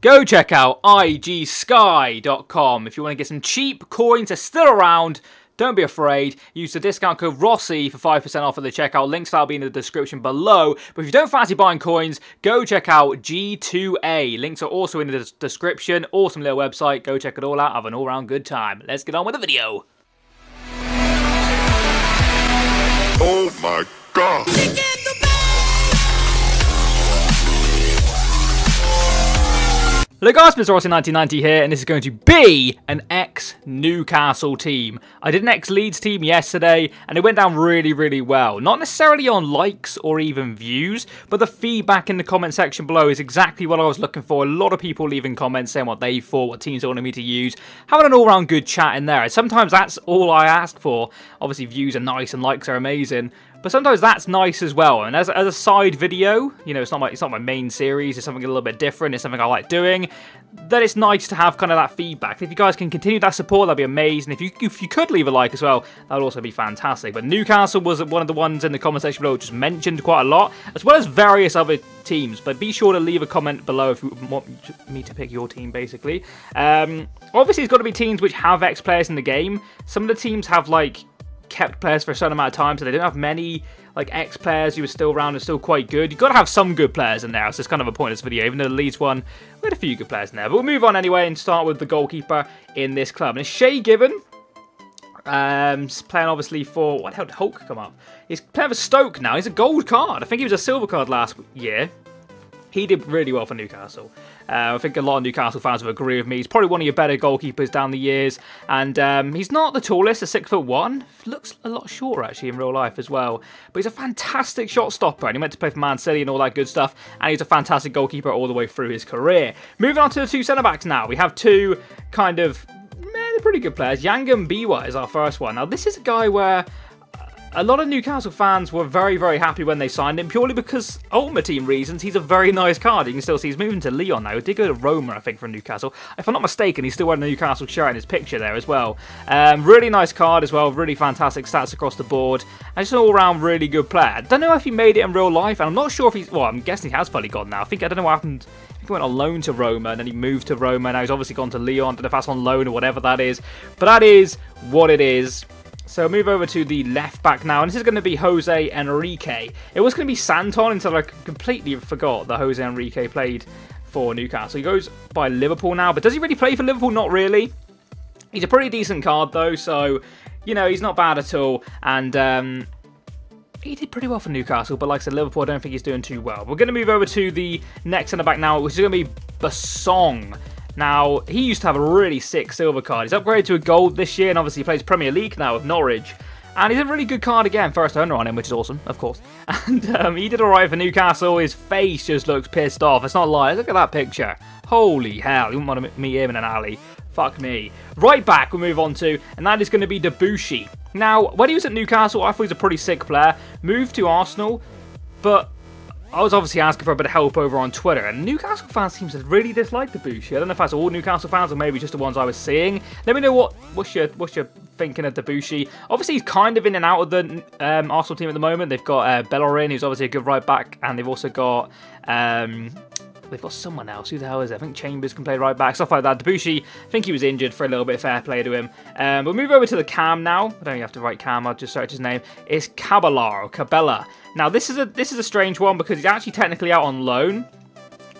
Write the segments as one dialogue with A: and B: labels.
A: go check out igsky.com if you want to get some cheap coins. They're still around. Don't be afraid. Use the discount code Rossi for 5% off at the checkout. Links will be in the description below. But if you don't fancy buying coins, go check out G2A. Links are also in the description. Awesome little website. Go check it all out. Have an all-round good time. Let's get on with the video.
B: Oh my God.
A: Hello guys, Mr. Rossi 1990 here, and this is going to be an ex-Newcastle team. I did an ex-Leeds team yesterday, and it went down really well. Not necessarily on likes or even views, but the feedback in the comment section below is exactly what I was looking for. A lot of people leaving comments saying what they thought, what teams they wanted me to use. Having an all-round good chat in there. And sometimes that's all I ask for. Obviously, views are nice and likes are amazing. But sometimes that's nice as well, and as a side video, you know, it's not my main series, it's something a little bit different, it's something I like doing, then it's nice to have kind of that feedback. If you guys can continue that support, that'd be amazing. If you could leave a like as well, that would also be fantastic. But Newcastle was one of the ones in the comment section below just mentioned quite a lot, as well as various other teams. But be sure to leave a comment below if you want me to pick your team, basically. Obviously, it's got to be teams which have ex-players in the game. Some of the teams have, like, kept players for a certain amount of time, so they don't have many like ex-players who are still around and still quite good. You've got to have some good players in there, so it's kind of a pointless video, even though the Leeds one, we had a few good players in there. But we'll move on anyway and start with the goalkeeper in this club. And it's Shay Given, playing obviously for, what the hell did Hulk come up? He's playing for Stoke now. He's a gold card. I think he was a silver card last year. He did really well for Newcastle. I think a lot of Newcastle fans will agree with me. He's probably one of your better goalkeepers down the years. And he's not the tallest, a 6'1". Looks a lot shorter, actually, in real life as well. But he's a fantastic shot stopper. And he went to play for Man City and all that good stuff. And he's a fantastic goalkeeper all the way through his career. Moving on to the two centre-backs now. We have two kind of pretty good players. Yangam Biwa is our first one. Now, this is a guy where a lot of Newcastle fans were very happy when they signed him, purely because Ultimate Team reasons. He's a very nice card. You can still see he's moving to Lyon now. He did go to Roma, I think, from Newcastle. If I'm not mistaken, he's still wearing a Newcastle shirt in his picture there as well. Really nice card as well. Really fantastic stats across the board. And just an all-round really good player. I don't know if he made it in real life, and I'm not sure if he's... Well, I'm guessing he has fully gone now. I don't know what happened. I think he went on loan to Roma, and then he moved to Roma. Now he's obviously gone to Lyon. I don't know if that's on loan or whatever that is. But that is what it is. So move over to the left back now, and this is going to be Jose Enrique. It was going to be Santon until I completely forgot that Jose Enrique played for Newcastle. He goes by Liverpool now, but does he really play for Liverpool? Not really. He's a pretty decent card though, so, you know, he's not bad at all. And he did pretty well for Newcastle, but like I said, Liverpool, I don't think he's doing too well. We're going to move over to the next centre back now, which is going to be Basong. Now, he used to have a really sick silver card. He's upgraded to a gold this year, and obviously he plays Premier League now with Norwich. And he's a really good card again, first owner on him, which is awesome, of course. And he did alright for Newcastle. His face just looks pissed off. It's not lying. Look at that picture. Holy hell, you wouldn't want to meet him in an alley. Fuck me. Right back we move on to, and that is going to be Debussy. Now, when he was at Newcastle, I thought he was a pretty sick player. Moved to Arsenal, but I was obviously asking for a bit of help over on Twitter, and Newcastle fans seem to really dislike Debussy. I don't know if that's all Newcastle fans or maybe just the ones I was seeing. Let me know what's your thinking of Debussy. Obviously, he's kind of in and out of the Arsenal team at the moment. They've got Bellerin, who's obviously a good right back, and they've also got someone else. Who the hell is it? I think Chambers can play right back, stuff like that. Debussy, I think he was injured for a little bit. Fair play to him. We'll move over to the Cam now. I don't even have to write Cam. I'll just search his name. It's Cabella. Now, this is a strange one because he's actually technically out on loan.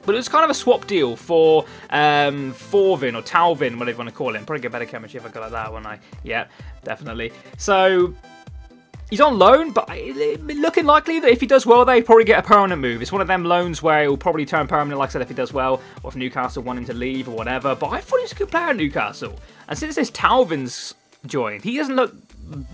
A: But it was kind of a swap deal for Forvin or Talvin, whatever you want to call him. Probably get better chemistry if I go like that, wouldn't I? Yeah, definitely. So he's on loan, but looking likely that if he does well, they probably get a permanent move. It's one of them loans where it will probably turn permanent, like I said, if he does well, or if Newcastle wanting to leave or whatever. But I thought he was a good player at Newcastle. And since this Talvin's joined, he doesn't look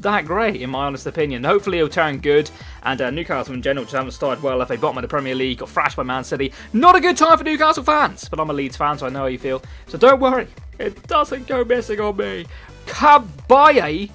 A: that great, in my honest opinion. Hopefully he'll turn good, and Newcastle in general just haven't started well. If they bottom of the Premier League, got thrashed by Man City. Not a good time for Newcastle fans, but I'm a Leeds fan, so I know how you feel. So don't worry, it doesn't go missing on me. Kabaye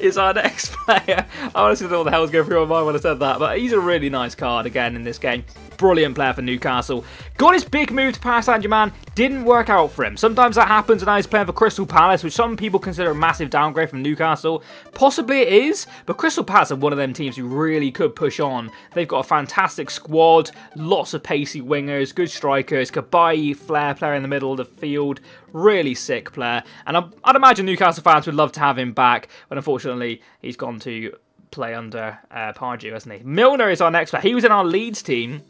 A: is our next player. I honestly don't know what the hell was going through my mind when I said that, but he's a really nice card again in this game. brilliant player for Newcastle. Got his big move to Paris Saint-Germain, didn't work out for him. Sometimes that happens, and now he's playing for Crystal Palace, which some people consider a massive downgrade from Newcastle. Possibly it is, but Crystal Palace are one of them teams who really could push on. They've got a fantastic squad, lots of pacey wingers, good strikers, Kabai, flair player in the middle of the field, really sick player. And I'd imagine Newcastle fans would love to have him back, but unfortunately he's gone to play under Pardew, hasn't he? Milner is our next player. He was in our Leeds team.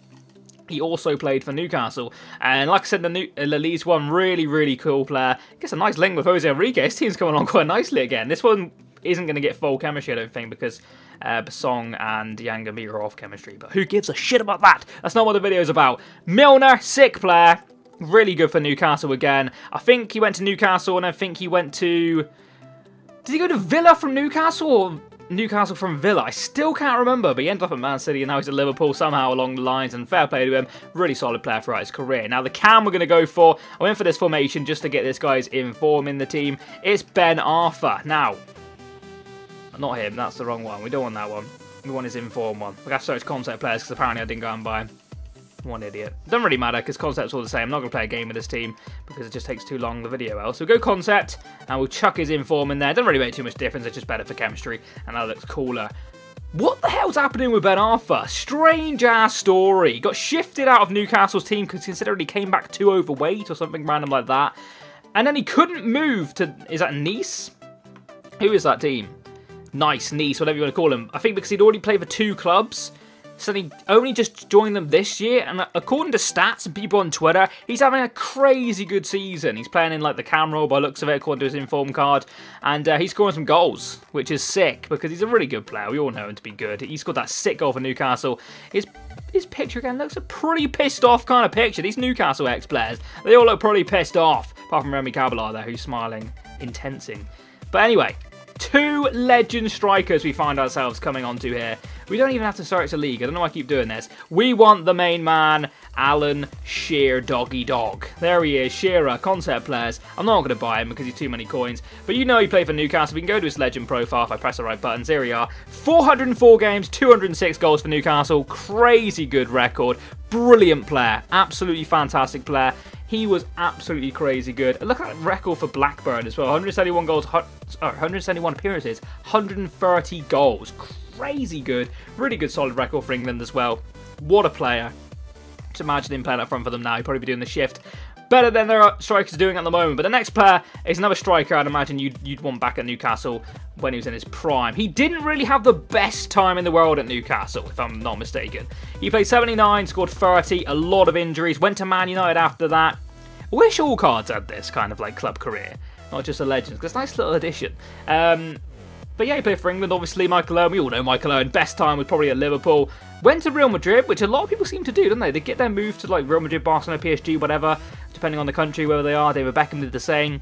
A: He also played for Newcastle. And like I said, the Leeds one, really cool player. Gets a nice link with Jose Enrique. His team's coming along quite nicely again. This one isn't going to get full chemistry, I don't think, because Basong and Yangami are off chemistry. But who gives a shit about that? That's not what the video's about. Milner, sick player. Really good for Newcastle again. I think he went to Newcastle, and I think he went to... Did he go to Villa from Newcastle, or Newcastle from Villa? I still can't remember, but he ended up at Man City, and now he's at Liverpool somehow along the lines, and fair play to him. Really solid player throughout his career. Now, the cam we're going to go for, I went for this formation just to get this guy's inform in the team. It's Ben Arthur. Now, not him, that's the wrong one. We don't want that one. We want his inform one. We got to search concept players, because apparently I didn't go and buy him. One idiot. Doesn't really matter because concept's all the same. I'm not going to play a game with this team because it just takes too long, the video else. So we'll go concept and we'll chuck his inform in there. Doesn't really make too much difference. It's just better for chemistry and that looks cooler. What the hell's happening with Ben Arthur? Strange ass story. Got shifted out of Newcastle's team because considering he came back too overweight or something random like that. And then he couldn't move to... Is that Nice? Who is that team? Nice, Nice, whatever you want to call him. I think because he'd already played for 2 clubs. So he only just joined them this year, and according to stats and people on Twitter, he's having a crazy good season. He's playing in like the cam role by looks of it, according to his inform card, and he's scoring some goals, which is sick because he's a really good player. We all know him to be good. He scored that sick goal for Newcastle. His picture again looks a pretty pissed off kind of picture. These Newcastle ex-players, they all look pretty pissed off, apart from Remy Caballard there, who's smiling, intensing. But anyway, 2 legend strikers we find ourselves coming onto here. We don't even have to search the league. I don't know why I keep doing this. We want the main man, Alan Shearer Doggy Dog. There he is, Shearer, concept players. I'm not going to buy him because he's too many coins. But you know he played for Newcastle. We can go to his legend profile if I press the right buttons. Here we are. 404 games, 206 goals for Newcastle. Crazy good record. Brilliant player. Absolutely fantastic player. He was absolutely crazy good. Look at that record for Blackburn as well. 171 goals, 171 appearances, 130 goals. Crazy good. Really good solid record for England as well. What a player. Just imagine him playing up front for them now. He'd probably be doing the shift better than their strikers are doing at the moment. But the next player is another striker I'd imagine you'd want back at Newcastle when he was in his prime. He didn't really have the best time in the world at Newcastle, if I'm not mistaken. He played 79, scored 30, a lot of injuries, went to Man United after that. I wish all cards had this kind of like club career, not just the legends, because it's a nice little addition. But yeah, he played for England, obviously. Michael Owen, we all know Michael Owen. Best time was probably at Liverpool. Went to Real Madrid, which a lot of people seem to do, don't they? They get their move to like Real Madrid, Barcelona, PSG, whatever, depending on the country, wherever they are. David Beckham did the same.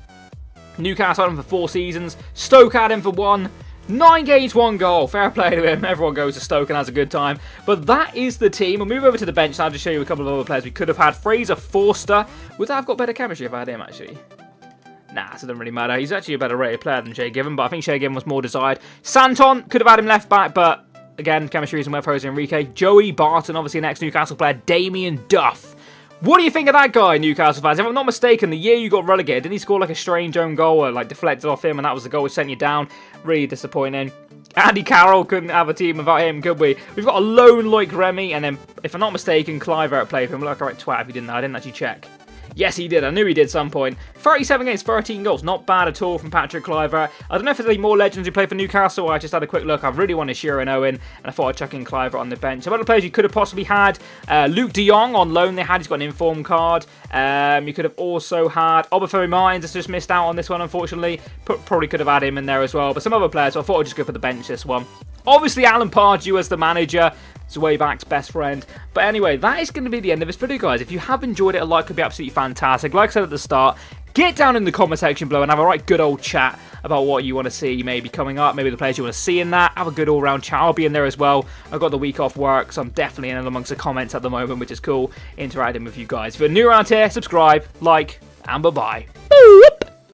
A: Newcastle had him for 4 seasons. Stoke had him for 1. 9 games, 1 goal. Fair play to him. Everyone goes to Stoke and has a good time. But that is the team. We'll move over to the bench now to show you a couple of other players we could have had. Fraser Forster. Would that have got better chemistry if I had him, actually? Nah, so it doesn't really matter. He's actually a better rated player than Shay Given, but I think Shay Given was more desired. Santon, could have had him left back, but again, chemistry isn't with Jose Enrique. Joey Barton, obviously an ex-Newcastle player. Damien Duff. What do you think of that guy, Newcastle fans? If I'm not mistaken, the year you got relegated, didn't he score like a strange own goal or like deflected off him and that was the goal which sent you down? Really disappointing. Andy Carroll, couldn't have a team without him, could we? We've got a lone Loic Remy and then, if I'm not mistaken, Clivert played for him. Look, right twat if you didn't know. I didn't actually check. Yes, he did. I knew he did at some point. 37 games, 13 goals. Not bad at all from Patrick Clivert. I don't know if there's any more legends who play for Newcastle. I just had a quick look. I really wanted Shearer and Owen, and I thought I'd chuck in Clivert on the bench. Some other players you could have possibly had. Luke de Jong on loan they had. He's got an inform card. You could have also had Obafemi Martins. Just missed out on this one, unfortunately. Probably could have had him in there as well. But some other players, so I thought I'd just go for the bench this one. Obviously, Alan Pardew as the manager. It's way back's best friend. But anyway, that is going to be the end of this video, guys. If you have enjoyed it, a like would be absolutely fantastic. Like I said at the start, get down in the comment section below and have a right good old chat about what you want to see maybe coming up, maybe the players you want to see in that. Have a good all-round chat. I'll be in there as well. I've got the week off work, so I'm definitely in amongst the comments at the moment, which is cool, interacting with you guys. If you're new around here, subscribe, like, and bye-bye.